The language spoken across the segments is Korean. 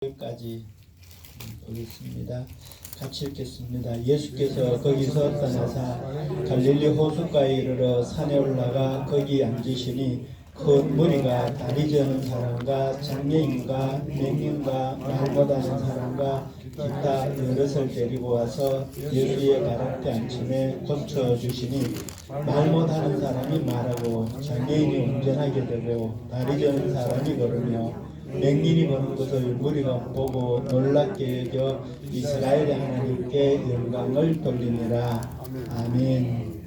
까지 보겠습니다. 같이 읽겠습니다. 예수께서 거기서 떠나사 갈릴리 호숫가에 이르러 산에 올라가 거기 앉으시니 큰 무리가 다리 저는 사람과 장애인과 맹인과 말 못하는 사람과 기타 여럿을 데리고 와서 예수의 가락대 앉힘에 고쳐주시니 말 못하는 사람이 말하고 장애인이 운전하게 되고 다리 저는 사람이 걸으며 맹인이 보는 것을 무리가 보고 놀랍게 여겨 이스라엘의 하나님께 영광을 돌리니라. 아멘.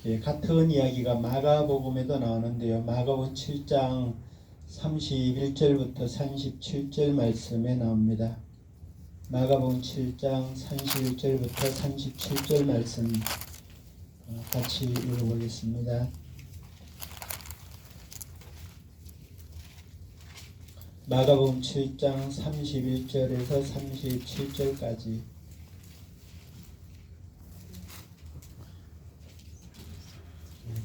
예, 같은 이야기가 마가복음에도 나오는데요. 마가복음 7장 31절부터 37절 말씀에 나옵니다. 마가복음 7장 31절부터 37절 말씀 같이 읽어보겠습니다. 마가복음 7장 31절에서 37절까지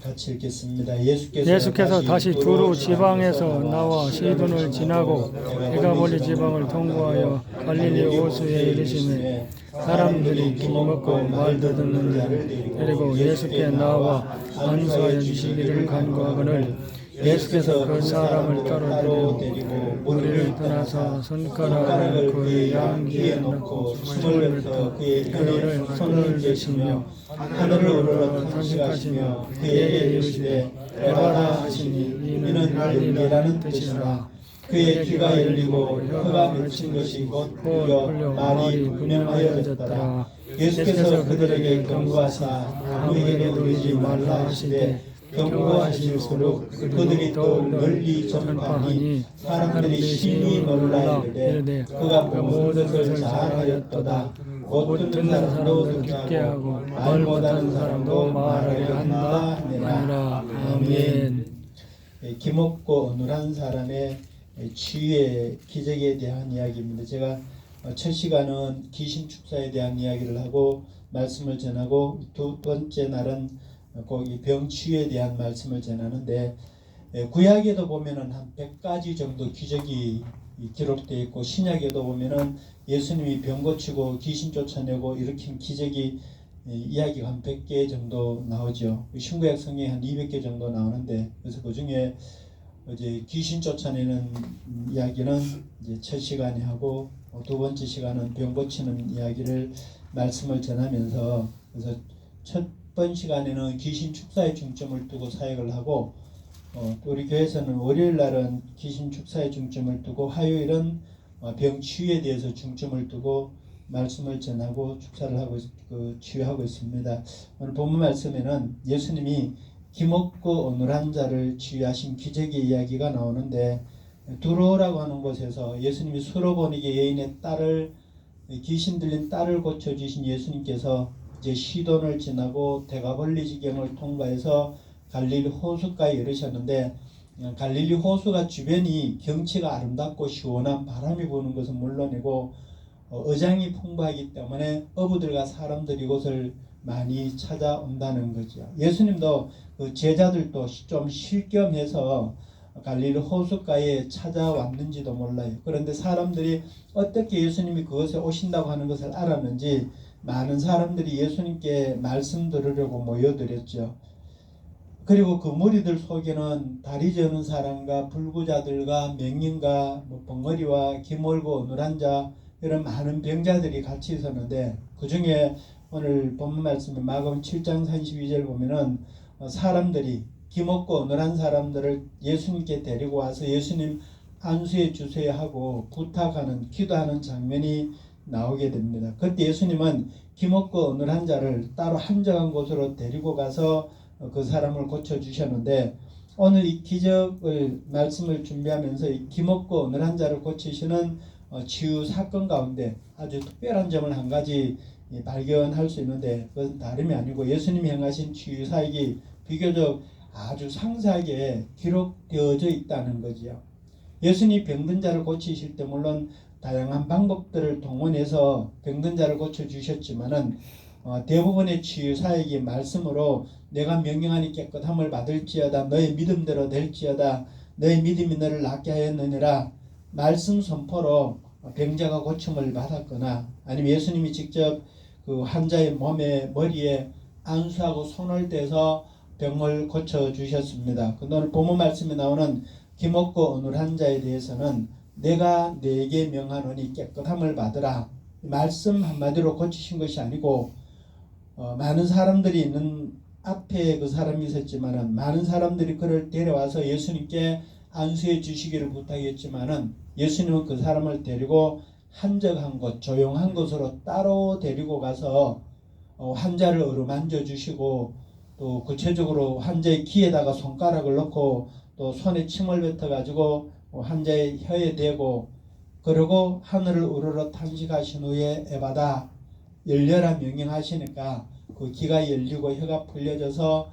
같이 읽겠습니다. 예수께서 다시 두루 지방에서 나와 시돈을 지나고 데가볼리 지방을 통과하여 갈릴리 호수에 이르시매 사람들이 기 먹고 말 듣는 자를 데리고 예수께 나와 안수하여 주시기를 간구하거늘 예수께서 그 사람을 따로 데리고 무리를 떠나서 손가락을 그의 양귀에 놓고 숨을 뱉어 그의 혀를 손을 대시며 하늘을 우러러 탄식하시며 그에게 이르시되 에바다 하시니 이는 열리라는 뜻이라. 그의 귀가 열리고 혀가 맺힌 것이 곧 풀려 말이 분명하여졌더라. 예수께서 그들에게 경고하사 아무에게도 이르지 말라 하시되 경고하실수록 그들이 또 널리 전파하니 사람들이 심히 놀라 이르되 그가 모든 것을 잘하였도다. 못 듣는 사람도 듣게 하고 말 못하는 사람도 말하게 한다 하니라. 아멘. 기먹고 어눌한 사람의 치유의 기적에 대한 이야기입니다. 제가 첫 시간은 귀신 축사에 대한 이야기를 하고 말씀을 전하고 두 번째 날은 거기 병치유에 대한 말씀을 전하는데 구약에도 보면은 한 100가지 정도 기적이 기록되어 있고 신약에도 보면은 예수님이 병 고치고 귀신 쫓아내고 일으킨 기적이 이야기가 한 100개 정도 나오죠. 신구약 성경에 한 200개 정도 나오는데 그래서 그 중에 이제 귀신 쫓아내는 이야기는 이제 첫 시간에 하고 두 번째 시간은 병 고치는 이야기를 말씀을 전하면서 그래서 첫 번 시간에는 귀신 축사에 중점을 두고 사역을 하고 우리 교회에서는 월요일 날은 귀신 축사에 중점을 두고 화요일은 병 치유에 대해서 중점을 두고 말씀을 전하고 축사를 하고 치유하고 있습니다. 오늘 본문 말씀에는 예수님이 기먹고 어눌한 자를 치유하신 기적의 이야기가 나오는데 두로라고 하는 곳에서 예수님이 수로보니게 여인의 딸을 귀신 들린 딸을 고쳐주신 예수님께서 이제 시돈을 지나고 데가볼리 지경을 통과해서 갈릴리 호수가에 이르셨는데 갈릴리 호수가 주변이 경치가 아름답고 시원한 바람이 부는 것은 물론이고 어장이 풍부하기 때문에 어부들과 사람들이 이곳을 많이 찾아온다는 거죠. 예수님도 그 제자들도 좀 쉴 겸해서 갈릴리 호수가에 찾아왔는지도 몰라요. 그런데 사람들이 어떻게 예수님이 그것에 오신다고 하는 것을 알았는지 많은 사람들이 예수님께 말씀 들으려고 모여들었죠. 그리고 그 무리들 속에는 다리 저는 사람과 불구자들과 맹인과 벙어리와 기멀고 어눌한 자 이런 많은 병자들이 같이 있었는데 그 중에 오늘 본문 말씀에 마가복음 7장 32절 보면은 사람들이 기먹고 어눌한 사람들을 예수님께 데리고 와서 예수님 안수해 주세요 하고 부탁하는 기도하는 장면이 나오게 됩니다. 그때 예수님은 기먹고 어눌한 자를 따로 한적한 곳으로 데리고 가서 그 사람을 고쳐주셨는데 오늘 이 기적을 말씀을 준비하면서 이 기먹고 어눌한 자를 고치시는 치유 사건 가운데 아주 특별한 점을 한 가지 발견할 수 있는데 그것은 다름이 아니고 예수님이 행하신 치유 사역이 비교적 아주 상세하게 기록되어져 있다는 거지요. 예수님이 병든 자를 고치실 때 물론 다양한 방법들을 동원해서 병든 자를 고쳐주셨지만은 대부분의 치유 사역이 말씀으로 내가 명령하니 깨끗함을 받을지어다 너의 믿음대로 될지어다 너의 믿음이 너를 낫게 하였느니라 말씀 선포로 병자가 고침을 받았거나 아니면 예수님이 직접 그 환자의 몸에 머리에 안수하고 손을 대서 병을 고쳐 주셨습니다. 근데 오늘 본문 말씀에 나오는 기먹고 어눌한 자에 대해서는 내가 네게 명하노니 깨끗함을 받으라. 말씀 한마디로 고치신 것이 아니고 많은 사람들이 있는 앞에 그 사람이 있었지만은 많은 사람들이 그를 데려와서 예수님께 안수해 주시기를 부탁했지만은 예수님은 그 사람을 데리고 한적한 곳, 조용한 곳으로 따로 데리고 가서 환자를 어루만져 주시고 또 구체적으로 환자의 귀에다가 손가락을 넣고 또 손에 침을 뱉어 가지고 환자의 혀에 대고 그러고 하늘을 우러러 탄식하신 후에 에바다 열려라 명령하시니까 그 귀가 열리고 혀가 풀려져서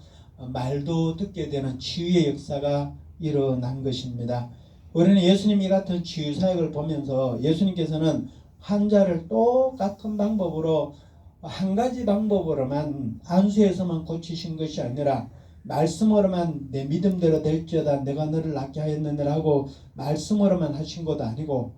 말도 듣게 되는 치유의 역사가 일어난 것입니다. 우리는 예수님이 같은 치유 사역을 보면서 예수님께서는 환자를 똑같은 방법으로 한 가지 방법으로만 안수해서만 고치신 것이 아니라 말씀으로만 내 믿음대로 될지어다 내가 너를 낫게 하였느니라고 말씀으로만 하신 것도 아니고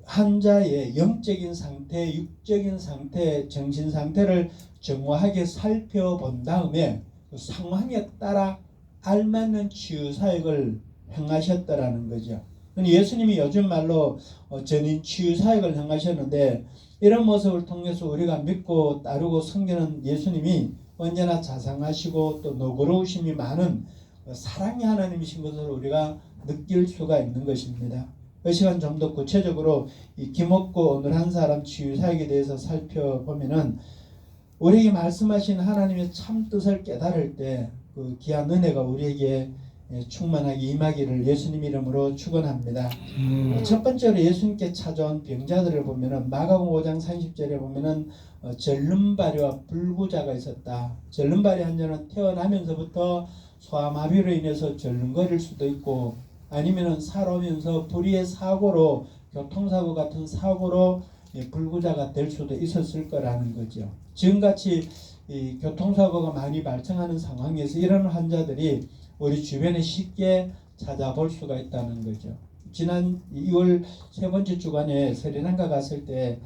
환자의 영적인 상태, 육적인 상태, 정신 상태를 정확하게 살펴본 다음에 그 상황에 따라 알맞는 치유 사역을 행하셨다라는 거죠. 예수님이 요즘 말로 전인 치유 사역을 행하셨는데 이런 모습을 통해서 우리가 믿고 따르고 섬기는 예수님이 언제나 자상하시고 또 너그러우심이 많은 사랑의 하나님이신 것을 우리가 느낄 수가 있는 것입니다. 이 시간 좀 더 구체적으로 이 기먹고 어눌한 사람 치유 사역에 대해서 살펴보면은 우리에게 말씀하신 하나님의 참 뜻을 깨달을 때 그 귀한 은혜가 우리에게 충만하게 임하기를 예수님 이름으로 축원합니다. 첫 번째로 예수님께 찾아온 병자들을 보면은 마가복음 5장 30절에 보면은 절름발이와 불구자가 있었다. 절름발이 환자는 태어나면서부터 소아마비로 인해서 절름거릴 수도 있고 아니면은 살아오면서 불의의 사고로 교통사고 같은 사고로 불구자가 될 수도 있었을 거라는 거죠. 지금같이 이 교통사고가 많이 발생하는 상황에서 이런 환자들이 우리 주변에 쉽게 찾아볼 수가 있다는 거죠. 지난 2월 세 번째 주간에 스리랑카 갔을 때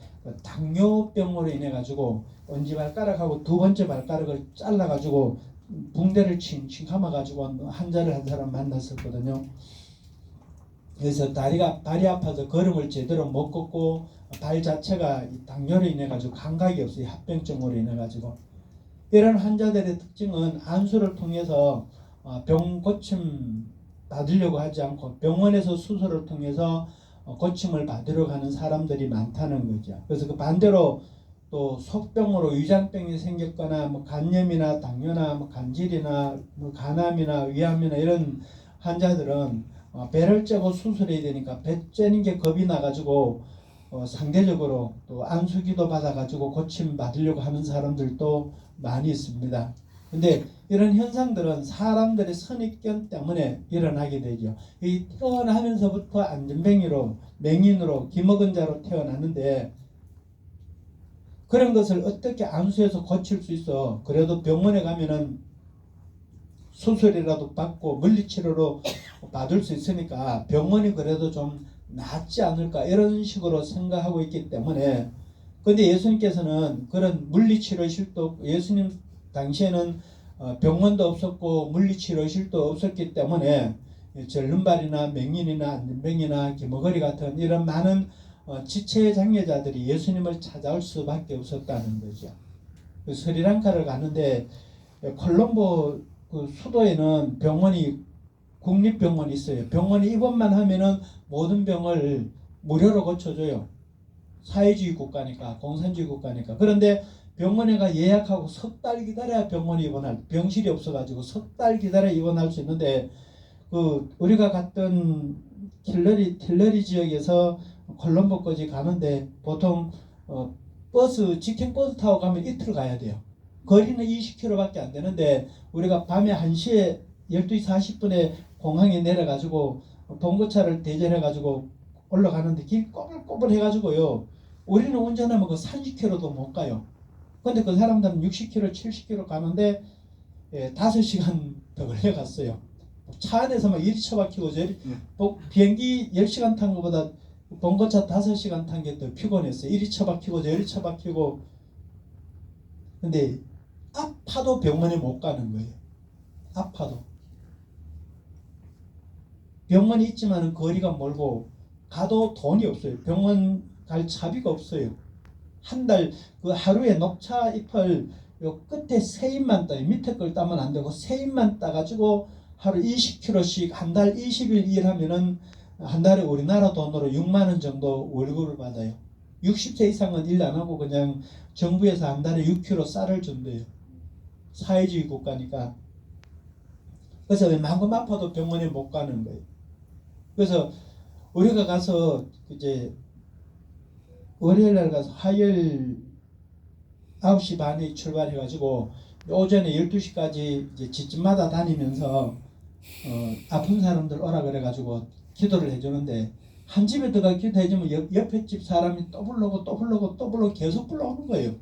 당뇨병으로 인해 가지고 엄지발가락하고 두 번째 발가락을 잘라 가지고 붕대를 칭칭 감아 가지고 환자를 한 사람 만났었거든요. 그래서 발이 아파서 걸음을 제대로 못 걷고 발 자체가 당뇨로 인해 가지고 감각이 없어요. 합병증으로 인해 가지고 이런 환자들의 특징은 안수를 통해서 병 고침 받으려고 하지 않고 병원에서 수술을 통해서 고침을 받으러 가는 사람들이 많다는 거죠. 그래서 그 반대로 또 속병으로 위장병이 생겼거나 뭐 간염이나 당뇨나 뭐 간질이나 뭐 간암이나 위암이나 이런 환자들은 배를 째고 수술해야 되니까 배 째는 게 겁이 나가지고 상대적으로 또 안수기도 받아가지고 고침 받으려고 하는 사람들도 많이 있습니다. 근데 이런 현상들은 사람들의 선입견 때문에 일어나게 되죠. 이 태어나면서부터 안전뱅이로 맹인으로 기먹은 자로 태어났는데 그런 것을 어떻게 안수해서 고칠 수 있어? 그래도 병원에 가면은 수술이라도 받고 물리치료로 받을 수 있으니까 병원이 그래도 좀 낫지 않을까 이런 식으로 생각하고 있기 때문에 근데 예수님께서는 그런 물리치료실도 없고 예수님 당시에는 병원도 없었고 물리치료실도 없었기 때문에 절름발이나 맹인이나 안전병이나 기머거리 같은 이런 많은 지체장애자들이 예수님을 찾아올 수밖에 없었다는 거죠. 스리랑카를 가는데 콜롬보 그 수도에는 병원이 국립병원이 있어요. 병원에 입원만 하면은 모든 병을 무료로 고쳐줘요. 사회주의 국가니까 공산주의 국가니까. 그런데 병원에 가 예약하고 석 달 기다려야 병원에 입원할 병실이 없어가지고 석 달 기다려 입원할 수 있는데 그 우리가 갔던 틸러리 지역에서 콜롬보까지 가는데 보통 버스 직행 버스 타고 가면 이틀 가야 돼요. 거리는 20km밖에 안 되는데 우리가 밤에 1시에 12시 40분에 공항에 내려가지고 봉고차를 대절해가지고 올라가는데 길 꼬불꼬불 해가지고요. 우리는 운전하면 그 30km도 못 가요. 근데 그 사람들은 60km, 70km 가는데 5시간 더 걸려갔어요. 차 안에서 막 이리 처박히고 저리 비행기 10시간 탄 것보다 봉고차 5시간 탄 게 더 피곤했어요. 이리 처박히고 저리 처박히고. 근데 아파도 병원에 못 가는 거예요. 아파도. 병원이 있지만 거리가 멀고 가도 돈이 없어요. 병원 갈 차비가 없어요. 한 달 그 하루에 녹차 잎을 요 끝에 세잎만 따요. 밑에 걸 따면 안 되고 세잎만 따가지고 하루 20kg씩 한 달 20일 일하면은 한 달에 우리나라 돈으로 6만 원 정도 월급을 받아요. 60세 이상은 일 안 하고 그냥 정부에서 한 달에 6kg 쌀을 준대요. 사회주의 국가니까. 그래서 웬만큼 아파도 병원에 못 가는 거예요. 그래서 우리가 가서 이제 월요일 날 가서 화요일 9시 반에 출발해가지고 오전에 12시까지 이제 집집마다 다니면서 아픈 사람들 오라 그래가지고 기도를 해주는데 한 집에 들어가 기도해주면 옆에 집 사람이 또 부르고 또 부르고 또 부르고 계속 불러오는 거예요.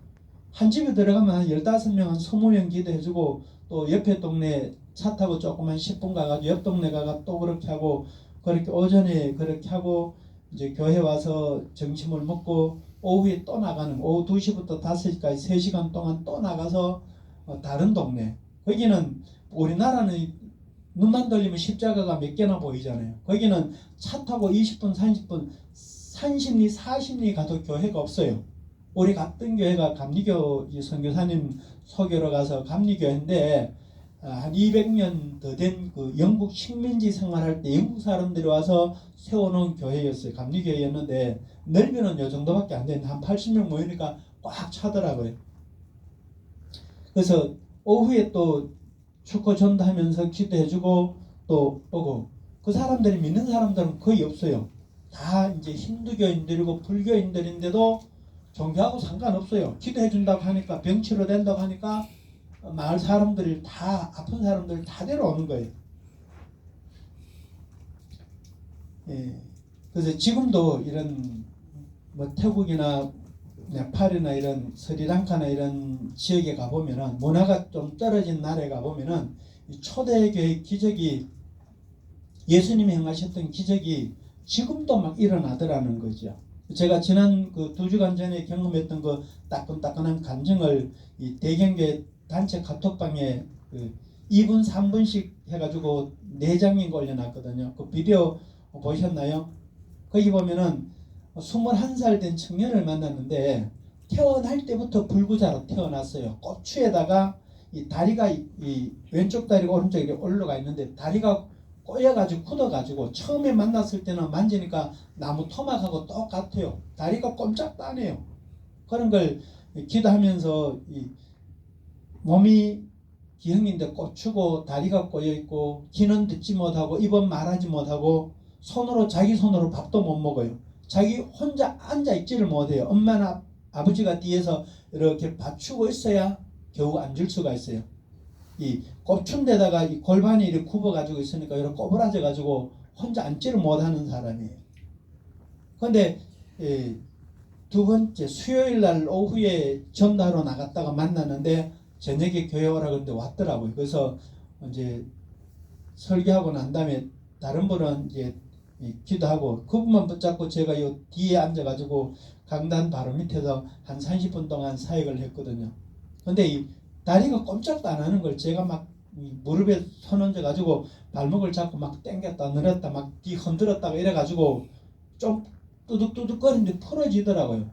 한 집에 들어가면 한 15명, 한 20명 기도해주고 또 옆에 동네 차 타고 조금 한 10분 가가지고 옆 동네 가가 또 그렇게 하고 그렇게 오전에 그렇게 하고 이제 교회 와서 점심을 먹고 오후에 또 나가는 오후 2시부터 5시까지 3시간 동안 또 나가서 다른 동네 거기는 우리나라는 눈만 돌리면 십자가가 몇 개나 보이잖아요. 거기는 차 타고 20분 30분 30리 40리 가도 교회가 없어요. 우리 갔던 교회가 감리교 선교사님 소개로 가서 감리교회인데 한 200년 더 된 그 영국 식민지 생활할 때 영국 사람들이 와서 세워놓은 교회였어요. 감리교회였는데 넓이는 요 정도밖에 안 되는데 한 80명 모이니까 꽉 차더라고요. 그래서 오후에 또 축구 전도하면서 기도해주고 또 오고 그 사람들이 믿는 사람들은 거의 없어요. 다 이제 힌두교인들이고 불교인들인데도 종교하고 상관없어요. 기도해준다고 하니까 병 치료된다고 하니까 마을 사람들이 다 아픈 사람들 다 데려오는 거예요. 예. 그래서 지금도 이런 뭐 태국이나 네팔이나 이런 스리랑카나 이런 지역에 가보면은 문화가 좀 떨어진 나라에 가보면은 초대교회 기적이 예수님이 행하셨던 기적이 지금도 막 일어나더라는 거죠. 제가 지난 그 2주간 전에 경험했던 그 따끈따끈한 감정을 이 대경교회 단체 카톡방에 그 2분 3분씩 해가지고 4장인 거 올려놨거든요. 그 비디오 보셨나요? 거기 보면은 21살 된 청년을 만났는데 태어날 때부터 불구자로 태어났어요. 고추에다가 이 다리가 이 왼쪽 다리가 오른쪽 이렇게 올라가 있는데 다리가 꼬여가지고 굳어가지고 처음에 만났을 때는 만지니까 나무 토막하고 똑같아요. 다리가 꼼짝도 안 해요. 그런 걸 기도하면서 이 몸이 기형인데 꽂히고 다리가 꼬여있고 귀는 듣지 못하고 입은 말하지 못하고 자기 손으로 밥도 못 먹어요. 자기 혼자 앉아있지를 못해요. 엄마나 아버지가 뒤에서 이렇게 받치고 있어야 겨우 앉을 수가 있어요. 이 꼽춘 데다가 이 골반이 이렇게 굽어가지고 있으니까 이렇게 꼬부라져가지고 혼자 앉지를 못하는 사람이에요. 그런데 두 번째 수요일 날 오후에 전도하러 나갔다가 만났는데 저녁에 교회 오라 그러는데 왔더라고요. 그래서 이제 설교하고 난 다음에 다른 분은 이제 기도하고 그분만 붙잡고 제가 요 뒤에 앉아가지고 강단 바로 밑에서 한 30분 동안 사역을 했거든요. 근데 이 다리가 꼼짝도 안 하는 걸 제가 막 무릎에 손 얹어가지고 발목을 잡고 막 당겼다 늘었다 막 뒤 흔들었다가 이래가지고 좀 뚜둑뚜둑거리는데 풀어지더라고요.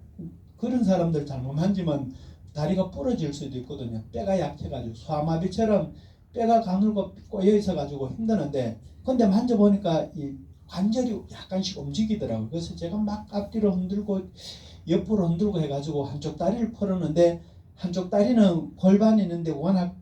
그런 사람들 잘못 만지면 다리가 부러질 수도 있거든요. 뼈가 약해가지고 소아마비처럼 뼈가 가늘고 꼬여 있어가지고 힘드는데 근데 만져보니까 이 관절이 약간씩 움직이더라고요. 그래서 제가 막 앞뒤로 흔들고 옆으로 흔들고 해가지고 한쪽 다리를 풀었는데 한쪽 다리는 골반이 있는데 워낙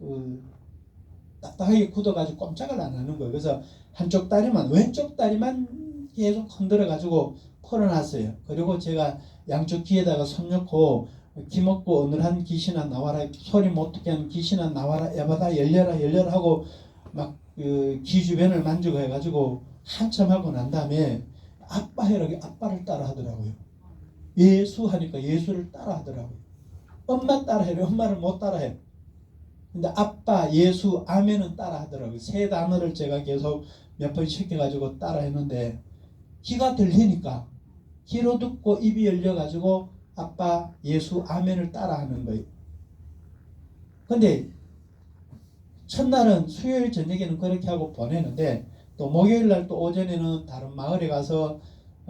딱딱하게 굳어가지고 꼼짝을 안 하는 거예요. 그래서 한쪽 다리만 왼쪽 다리만 계속 흔들어가지고 풀어놨어요. 그리고 제가 양쪽 귀에다가 손 넣고 기먹고 어느한 귀신아 나와라 소리 못듣게 하는 귀신아 나와라 에바다 열려라 하고 막 귀 주변을 만지고 해가지고 한참 하고 난 다음에 아빠 해라고 아빠를 따라 하더라고요. 예수 하니까 예수를 따라 하더라고요. 엄마 따라 해요. 엄마를 못 따라 해요. 근데 아빠, 예수, 아멘은 따라 하더라고요. 세 단어를 제가 계속 몇 번 시켜가지고 따라 했는데 귀가 들리니까 귀로 듣고 입이 열려가지고 아빠 예수 아멘을 따라하는 거예요. 근데 첫날은 수요일 저녁에는 그렇게 하고 보내는데 또 목요일 날 또 오전에는 다른 마을에 가서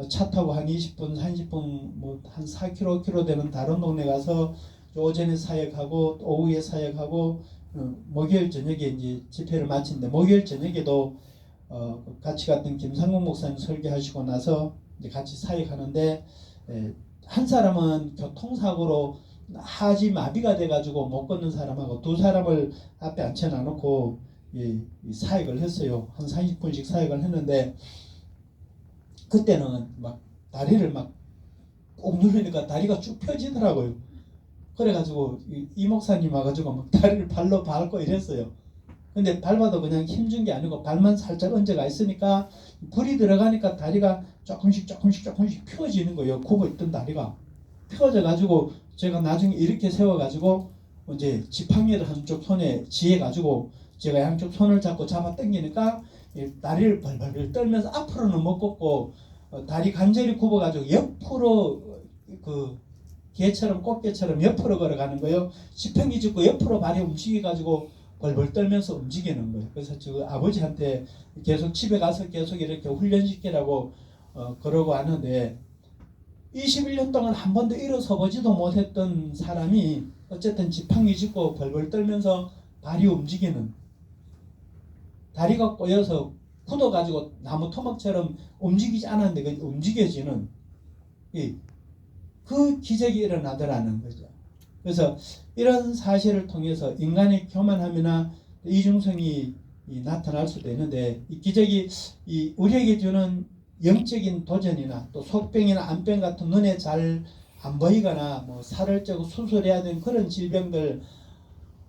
차 타고 한 20분, 30분 뭐 한 4km 되는 다른 동네 가서 오전에 사역하고 또 오후에 사역하고 목요일 저녁에 이제 집회를 마치는데 목요일 저녁에도 같이 갔던 김상국 목사님 설교하시고 나서 이제 같이 사역하는데 한 사람은 교통사고로 하지 마비가 돼가지고 못 걷는 사람하고 두 사람을 앞에 앉혀놔놓고 이 사역을 했어요. 한 30분씩 사역을 했는데 그때는 막 다리를 막 꼭 누르니까 다리가 쭉 펴지더라고요. 그래가지고 이 목사님 와가지고 막 다리를 발로 밟고 이랬어요. 근데 밟아도 그냥 힘준 게 아니고 발만 살짝 얹어가 있으니까 불이 들어가니까 다리가 조금씩 펴지는 거예요. 굽어 있던 다리가 펴져가지고 제가 나중에 이렇게 세워가지고 이제 지팡이를 한쪽 손에 지해가지고 제가 양쪽 손을 잡고 잡아 당기니까 다리를 벌벌 떨면서 앞으로는 못 걷고 다리 간절히 굽어가지고 옆으로 그 개처럼 꽃게처럼 옆으로 걸어가는 거예요. 지팡이 짚고 옆으로 발이 움직여가지고 벌벌 떨면서 움직이는 거예요. 그래서 저 아버지한테 계속 집에 가서 계속 이렇게 훈련시키라고 그러고 하는데 21년 동안 한 번도 일어서 보지도 못했던 사람이 어쨌든 지팡이 짚고 벌벌 떨면서 발이 움직이는, 다리가 꼬여서 굳어가지고 나무 토막처럼 움직이지 않았는데 움직여지는 그 기적이 일어나더라는 거죠. 그래서 이런 사실을 통해서 인간의 교만함이나 이중성이 나타날 수도 있는데 이 기적이 우리에게 주는 영적인 도전이나 또 속병이나 암병 같은 눈에 잘 안 보이거나 뭐 살을 쪄고 수술해야 되는 그런 질병들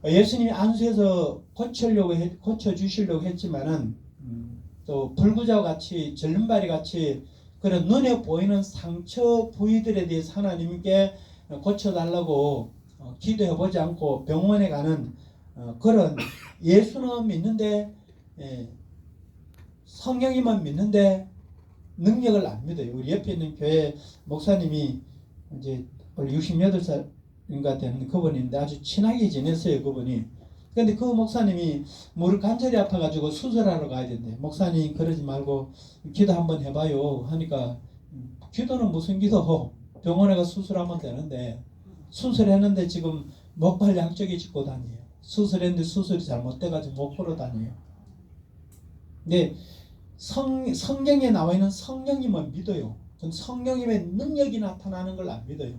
예수님이 안수해서 고쳐주시려고 했지만은 또 불구자와 같이 절름발이 같이 그런 눈에 보이는 상처 부위들에 대해서 하나님께 고쳐달라고 기도해보지 않고 병원에 가는 그런 예수는 믿는데 성령님만 믿는데 능력을 안 믿어요. 우리 옆에 있는 교회 목사님이 이제 68살인가 되는 그분인데 아주 친하게 지냈어요. 그분이. 근데 그 목사님이 무릎 관절이 아파가지고 수술하러 가야 된대. 목사님 그러지 말고 기도 한번 해봐요 하니까 기도는 무슨 기도, 병원에 가서 수술하면 되는데 수술했는데 지금 목발 양쪽에 짚고 다녀요. 수술했는데 수술이 잘못돼가지고 못 걸어 다녀요. 근데 성경에 나와 있는 성령님은 믿어요. 전 성령님의 능력이 나타나는 걸 안 믿어요.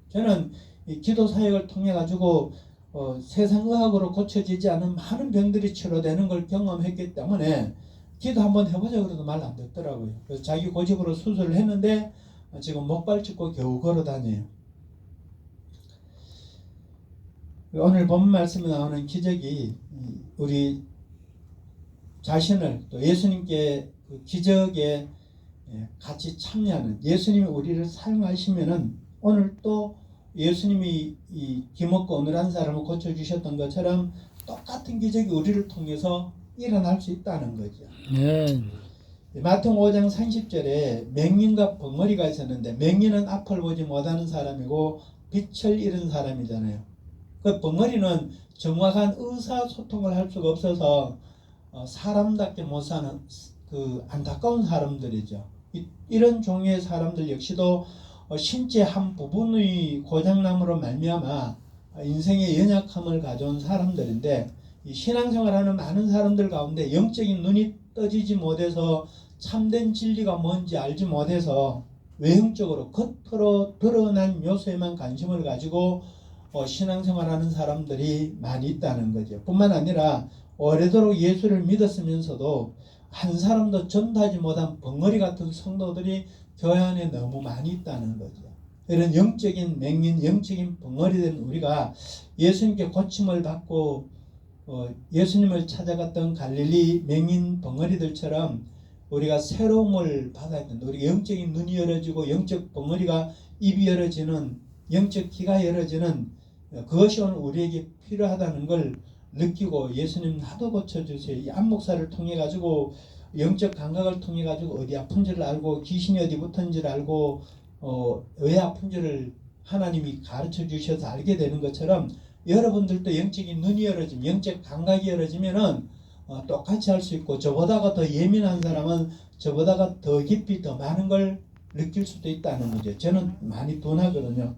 저는 이 기도 사역을 통해 가지고 세상 의학으로 고쳐지지 않은 많은 병들이 치료되는 걸 경험했기 때문에 기도 한번 해보자 그래도 말 안 듣더라고요. 그래서 자기 고집으로 수술을 했는데 지금 목발 짚고 겨우 걸어 다녀요. 오늘 본 말씀에 나오는 기적이 우리 자신을 또 예수님께 그 기적에 같이 참여하는, 예수님이 우리를 사용하시면은 오늘 또 예수님이 이 기먹고 어느한 사람을 고쳐주셨던 것처럼 똑같은 기적이 우리를 통해서 일어날 수 있다는 거죠. 네. 마태복음 5장 30절에 맹인과 벙어리가 있었는데 맹인은 앞을 보지 못하는 사람이고 빛을 잃은 사람이잖아요. 그 벙어리는 정확한 의사소통을 할 수가 없어서 사람답게 못 사는 그 안타까운 사람들이죠. 이런 종류의 사람들 역시도 신체 한 부분의 고장남으로 말미암아 인생의 연약함을 가져온 사람들인데 이 신앙생활하는 많은 사람들 가운데 영적인 눈이 떠지지 못해서 참된 진리가 뭔지 알지 못해서 외형적으로 겉으로 드러난 요소에만 관심을 가지고 신앙생활하는 사람들이 많이 있다는 거죠. 뿐만 아니라 오래도록 예수를 믿었으면서도 한 사람도 전도하지 못한 벙어리 같은 성도들이 교회 안에 너무 많이 있다는 거죠. 이런 영적인 맹인, 영적인 벙어리 된 우리가 예수님께 고침을 받고 예수님을 찾아갔던 갈릴리 맹인 벙어리들처럼 우리가 새로움을 받아야 된다. 우리가 영적인 눈이 열어지고 영적 벙어리가 입이 열어지는, 영적 귀가 열어지는 그것이 오늘 우리에게 필요하다는 걸 느끼고 예수님 나도 고쳐주세요. 이 안목사를 통해 가지고 영적 감각을 통해 가지고 어디 아픈지를 알고 귀신이 어디 붙은지를 알고 왜 아픈지를 하나님이 가르쳐 주셔서 알게 되는 것처럼 여러분들도 영적인 눈이 열어지면, 영적 감각이 열어지면은 똑같이 할 수 있고, 저보다가 더 예민한 사람은 저보다가 더 깊이 더 많은 걸 느낄 수도 있다는 거죠. 저는 많이 둔하거든요.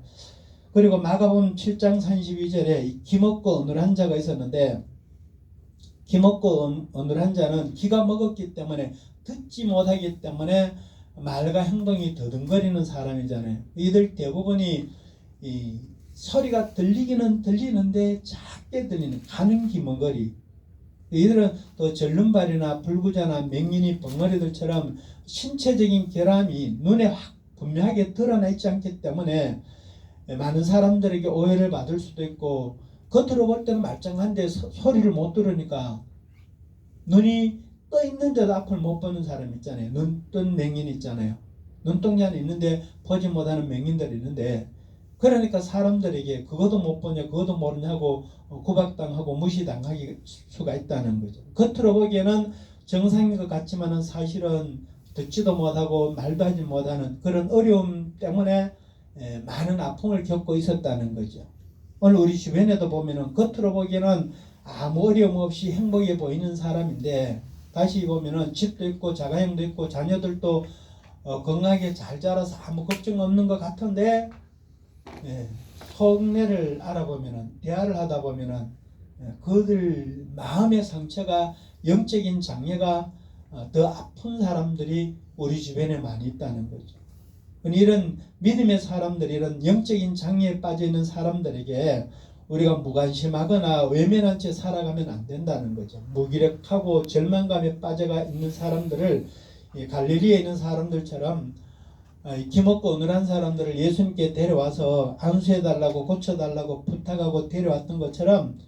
그리고 마가복음 7장 32절에 기먹고 어눌한 자가 있었는데, 기먹고 어눌한 자는 귀가 먹었기 때문에, 듣지 못하기 때문에 말과 행동이 더듬거리는 사람이잖아요. 이들 대부분이 이 소리가 들리기는 들리는데 작게 들리는 가는 기멍거리. 이들은 또 절름발이나 불구자나 맹인이 벙어리들처럼 신체적인 결함이 눈에 확 분명하게 드러나 있지 않기 때문에 많은 사람들에게 오해를 받을 수도 있고, 겉으로 볼 때는 말짱한데 소리를 못 들으니까 눈이 떠 있는데도 앞을 못 보는 사람 있잖아요. 눈 뜬 맹인 있잖아요. 눈동자는 있는데 보지 못하는 맹인들이 있는데, 그러니까 사람들에게 그것도 못 보냐, 그것도 모르냐고 구박당하고 무시당할 수가 있다는 거죠. 겉으로 보기에는 정상인 것 같지만은 사실은 듣지도 못하고 말도 하지 못하는 그런 어려움 때문에 많은 아픔을 겪고 있었다는 거죠. 오늘 우리 주변에도 보면은 겉으로 보기에는 아무 어려움 없이 행복해 보이는 사람인데, 다시 보면은 집도 있고 자가형도 있고 자녀들도 건강하게 잘 자라서 아무 걱정 없는 것 같은데, 속내를 알아보면은, 대화를 하다 보면은 그들 마음의 상처가, 영적인 장애가 더 아픈 사람들이 우리 주변에 많이 있다는 거죠. 이런 믿음의 사람들, 이런 영적인 장애에 빠져 있는 사람들에게 우리가 무관심하거나 외면한 채 살아가면 안 된다는 거죠. 무기력하고 절망감에 빠져가 있는 사람들을, 갈릴리에 있는 사람들처럼 기먹고 어눌한 사람들을 예수님께 데려와서 안수해달라고, 고쳐달라고 부탁하고 데려왔던 것처럼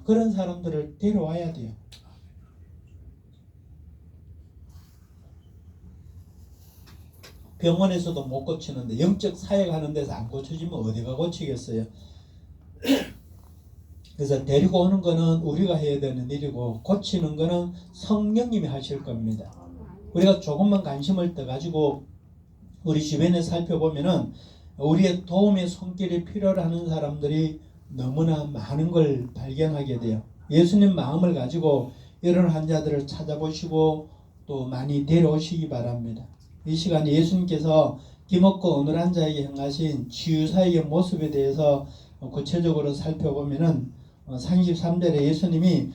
그런 사람들을 데려와야 돼요. 병원에서도 못 고치는데, 영적 사역하는 데서 안 고쳐지면 어디가 고치겠어요. 그래서 데리고 오는 거는 우리가 해야 되는 일이고, 고치는 거는 성령님이 하실 겁니다. 우리가 조금만 관심을 떠 가지고 우리 주변에 살펴보면은 우리의 도움의 손길이 필요로 하는 사람들이 너무나 많은 걸 발견하게 돼요. 예수님 마음을 가지고 이런 환자들을 찾아보시고 또 많이 데려오시기 바랍니다. 이 시간에 예수님께서 기먹고 어눌한 자에게 행하신 치유사역의 모습에 대해서 구체적으로 살펴보면은 33절에 예수님이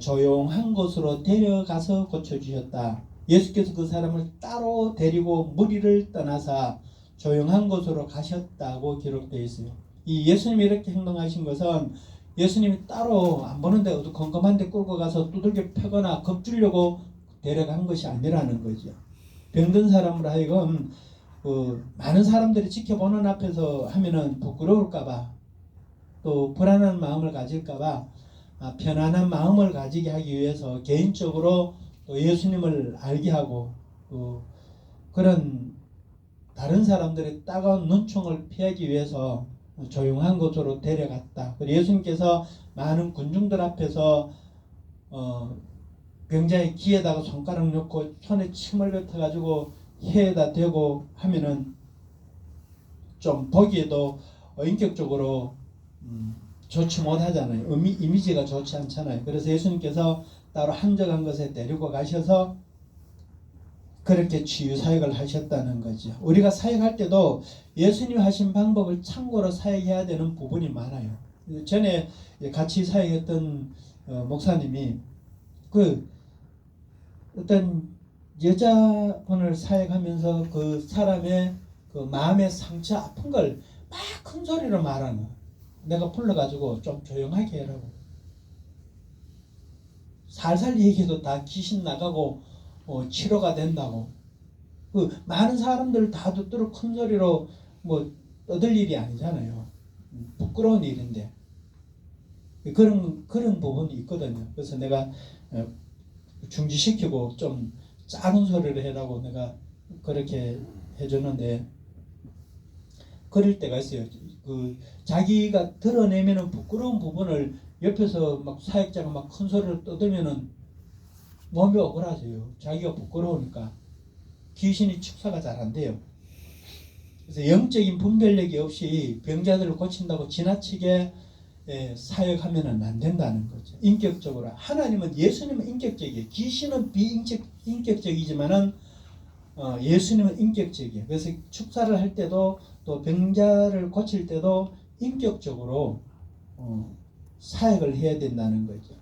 조용한 곳으로 데려가서 고쳐주셨다. 예수께서 그 사람을 따로 데리고 무리를 떠나사 조용한 곳으로 가셨다고 기록되어 있어요. 이 예수님이 이렇게 행동하신 것은 예수님이 따로 안 보는데 어두컴컴한 데 끌고 가서 두들겨 패거나 겁주려고 데려간 것이 아니라는 거죠. 병든 사람으로 하여금 많은 사람들이 지켜보는 앞에서 하면은 부끄러울까봐, 또 불안한 마음을 가질까봐 편안한 마음을 가지게 하기 위해서 개인적으로 또 예수님을 알게 하고, 또 그런 다른 사람들의 따가운 눈총을 피하기 위해서 조용한 곳으로 데려갔다. 그리고 예수님께서 많은 군중들 앞에서 병자의 귀에다가 손가락 넣고 손에 침을 뱉어가지고 혀에다 대고 하면은 좀 보기에도 인격적으로 좋지 못하잖아요. 이미지가 좋지 않잖아요. 그래서 예수님께서 따로 한적한 것에 데리고 가셔서 그렇게 치유 사역을 하셨다는 거죠. 우리가 사역할 때도 예수님 하신 방법을 참고로 사역해야 되는 부분이 많아요. 전에 같이 사역했던 목사님이 그 어떤 여자분을 사역하면서 그 사람의 그 마음의 상처, 아픈 걸 막 큰 소리로 말하는, 내가 불러가지고 좀 조용하게 해라고, 살살 얘기해도 다 귀신 나가고 치료가 된다고. 그 많은 사람들 다 듣도록 큰 소리로 뭐 떠들 일이 아니잖아요. 부끄러운 일인데 그런 부분이 있거든요. 그래서 내가 중지시키고 좀 작은 소리를 해라고 내가 그렇게 해주는데, 그럴 때가 있어요. 그 자기가 드러내면은 부끄러운 부분을 옆에서 막 사역자가 막 큰 소리로 떠들면은 몸이 억울하세요. 자기가 부끄러우니까. 귀신이 축사가 잘 안 돼요. 그래서 영적인 분별력이 없이 병자들을 고친다고 지나치게 사역하면은 안 된다는 거죠. 인격적으로 하나님은 예수님은 인격적이에요. 귀신은 비인격적이지만은 예수님은 인격적이에요. 그래서 축사를 할 때도 또 병자를 고칠 때도 인격적으로 사역을 해야 된다는 거죠.